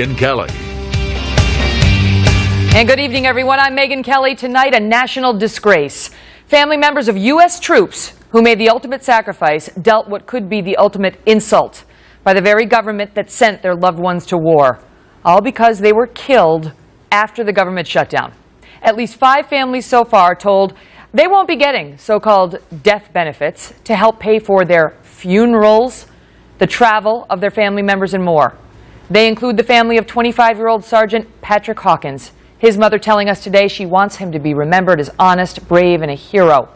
Megyn Kelly. And good evening, everyone. I'm Megyn Kelly. Tonight, a national disgrace. Family members of U.S. troops who made the ultimate sacrifice dealt what could be the ultimate insult by the very government that sent their loved ones to war, all because they were killed after the government shutdown. At least 5 families so far told they won't be getting so-called death benefits to help pay for their funerals, the travel of their family members, and more. They include the family of 25-year-old Sergeant Patrick Hawkins. His mother telling us today she wants him to be remembered as honest, brave, and a hero.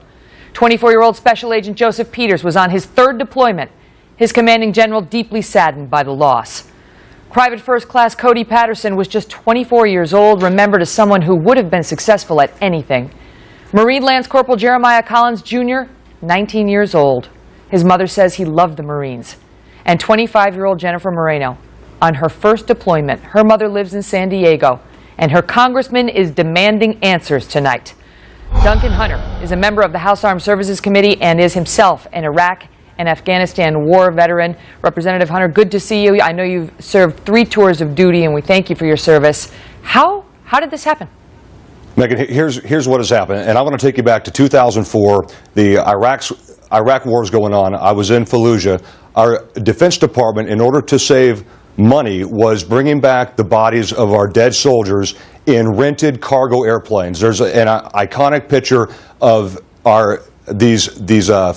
24-year-old Special Agent Joseph Peters was on his 3rd deployment. His commanding general deeply saddened by the loss. Private First Class Cody Patterson was just 24 years old, remembered as someone who would have been successful at anything. Marine Lance Corporal Jeremiah Collins Jr., 19 years old. His mother says he loved the Marines. And 25-year-old Jennifer Moreno. On her 1st deployment, her mother lives in San Diego, and her congressman is demanding answers tonight. Duncan Hunter is a member of the House Armed Services Committee and is himself an Iraq and Afghanistan war veteran. Representative Hunter, good to see you. I know you've served 3 tours of duty, and we thank you for your service. How did this happen? Megyn, here's what has happened, and I want to take you back to 2004. The Iraq war is going on. I was in Fallujah. Our Defense Department, in order to save money, was bringing back the bodies of our dead soldiers in rented cargo airplanes. There's an iconic picture of these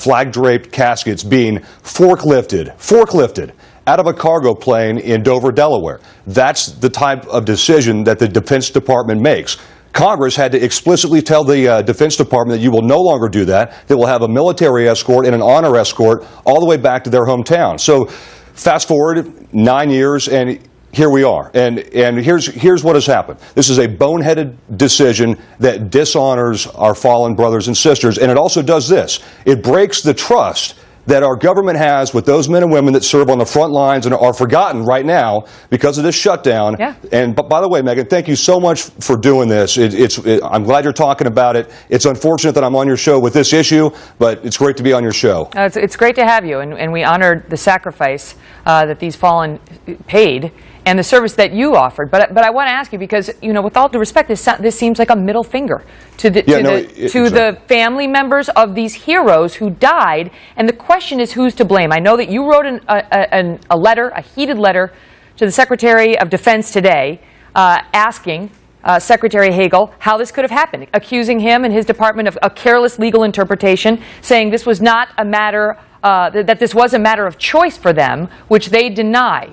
flag-draped caskets being forklifted out of a cargo plane in Dover, Delaware. That's the type of decision that the Defense Department makes. Congress had to explicitly tell the Defense Department that you will no longer do that. They will have a military escort and an honor escort all the way back to their hometown. So fast forward 9 years, and here we are. And here's what has happened. This is a boneheaded decision that dishonors our fallen brothers and sisters, and it also does this. It breaks the trust that our government has with those men and women that serve on the front lines and are forgotten right now because of this shutdown. Yeah. And by the way, Megyn, thank you so much for doing this. I'm glad you're talking about it. It's unfortunate that I'm on your show with this issue, but it's great to be on your show. It's great to have you, and we honored the sacrifice that these fallen paid and the service that you offered. But I want to ask you, because, you know, with all due respect, this seems like a middle finger to the family members of these heroes who died. And the question is, who's to blame? I know that you wrote a heated letter to the Secretary of Defense today, asking Secretary Hagel how this could have happened, accusing him and his department of a careless legal interpretation, saying this was not a matter, that this was a matter of choice for them, which they deny.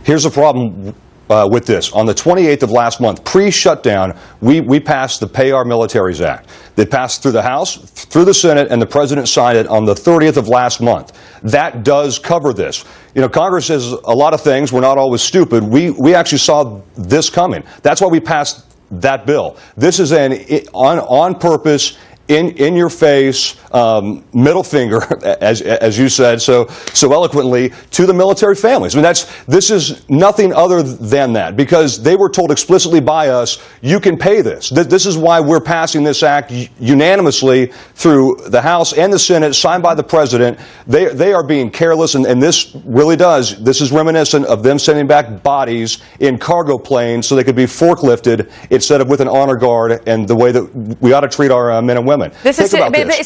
Here's the problem with this. On the 28th of last month, pre-shutdown, we passed the Pay Our Militaries Act. That passed through the House, through the Senate, and the President signed it on the 30th of last month. That does cover this. You know, Congress says a lot of things. We're not always stupid. We actually saw this coming. That's why we passed that bill. This is an on purpose, in your face, middle finger, as you said so eloquently, to the military families. I mean, this is nothing other than that, because they were told explicitly by us, you can pay this. This is why we're passing this act unanimously through the House and the Senate, signed by the President. They are being careless, and this really does. This is reminiscent of them sending back bodies in cargo planes so they could be forklifted instead of with an honor guard, and the way that we ought to treat our men and women. It's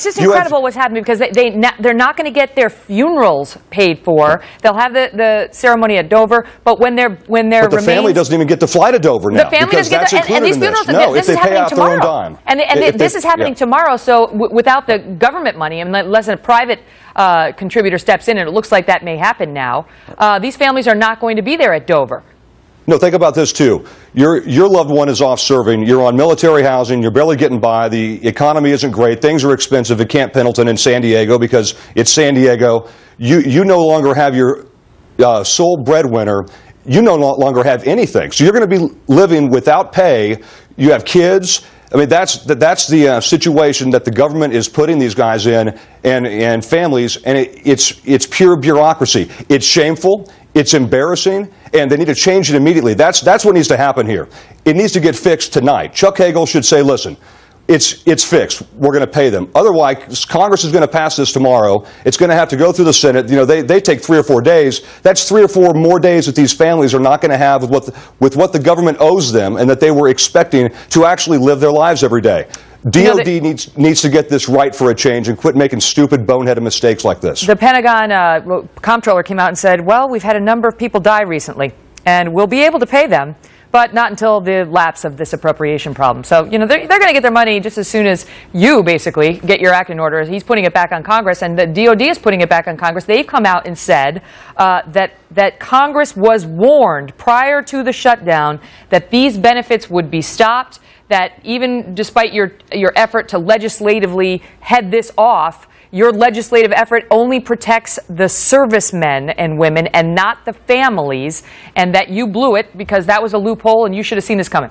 just incredible what's happening, because they're not going to get their funerals paid for. They'll have the ceremony at Dover, but when the family doesn't even get to fly to Dover now. The family doesn't get to, and these funerals. No, if they pay off their own dime. And this is happening tomorrow. So without the government money, unless a private contributor steps in, and it looks like that may happen now, these families are not going to be there at Dover. No, think about this too. Your loved one is off serving. You're on military housing. You're barely getting by. The economy isn't great. Things are expensive at Camp Pendleton in San Diego because it's San Diego. You no longer have your sole breadwinner. You no longer have anything. So you're going to be living without pay. You have kids. I mean, that's the situation that the government is putting these guys in, and families, and it's pure bureaucracy. It's shameful. It's embarrassing, and they need to change it immediately. That's what needs to happen here. It needs to get fixed tonight. Chuck Hagel should say, listen, it's fixed. We're going to pay them. Otherwise, Congress is going to pass this tomorrow. It's going to have to go through the Senate. You know, they take 3 or 4 days. That's 3 or 4 more days that these families are not going to have with what the government owes them and that they were expecting to actually live their lives every day. DOD needs to get this right for a change and quit making stupid, boneheaded mistakes like this. The Pentagon comptroller came out and said, well, we've had a number of people die recently, and we'll be able to pay them, but not until the lapse of this appropriation problem. So, you know, they're going to get their money just as soon as you basically get your act in order. He's putting it back on Congress, and the DOD is putting it back on Congress. They've come out and said that Congress was warned prior to the shutdown that these benefits would be stopped, that even despite your effort to legislatively head this off, your legislative effort only protects the servicemen and women and not the families, and that you blew it because that was a loophole and you should have seen this coming.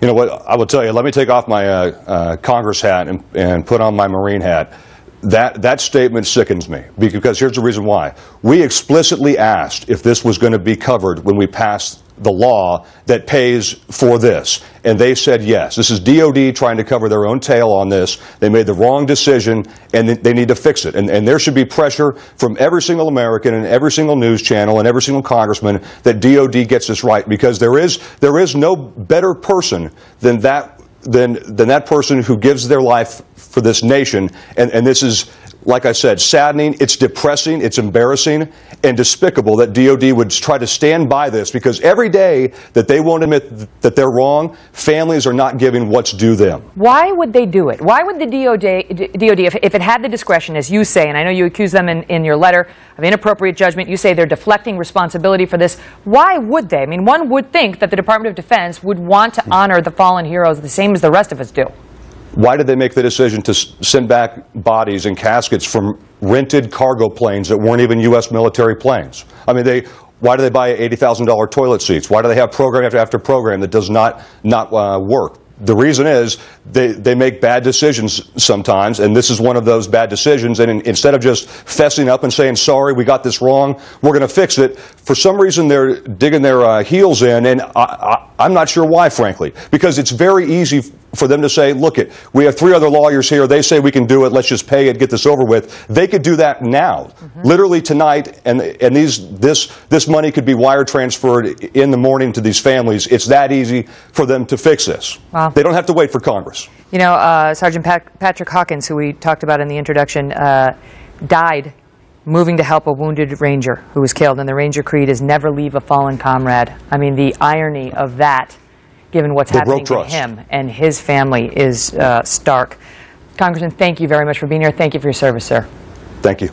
You know what, I will tell you, let me take off my Congress hat and put on my Marine hat. That statement sickens me, because here's the reason why. We explicitly asked if this was going to be covered when we passed the law that pays for this, and they said yes. This is DOD trying to cover their own tail on this. They made the wrong decision, and they need to fix it. And there should be pressure from every single American and every single news channel and every single congressman that DOD gets this right, because there is no better person than that person who gives their life for this nation. And this is, like I said, saddening, it's depressing, it's embarrassing, and despicable that DOD would try to stand by this, because every day that they won't admit that they're wrong, families are not giving what's due them. Why would they do it? Why would the DOD, if it had the discretion, as you say, and I know you accuse them in your letter of inappropriate judgment, you say they're deflecting responsibility for this. Why would they? I mean, one would think that the Department of Defense would want to honor the fallen heroes the same as the rest of us do. Why did they make the decision to send back bodies and caskets from rented cargo planes that weren't even U.S. military planes? I mean, why do they buy $80,000 toilet seats? Why do they have program after program that does not work? The reason is they make bad decisions sometimes, and this is one of those bad decisions. And instead of just fessing up and saying, sorry, we got this wrong, we're going to fix it, for some reason they're digging their heels in, and I'm not sure why, frankly. Because it's very easy for them to say, look, we have 3 other lawyers here, they say we can do it, let's just pay it, get this over with. They could do that now, literally tonight, and this money could be wire transferred in the morning to these families. It's that easy for them to fix this. Wow. They don't have to wait for Congress. You know, Sergeant Patrick Hawkins, who we talked about in the introduction, died moving to help a wounded Ranger who was killed, and the Ranger creed is never leave a fallen comrade. I mean, the irony of that, given what's happening to him and his family, is stark. Congressman, thank you very much for being here. Thank you for your service, sir. Thank you.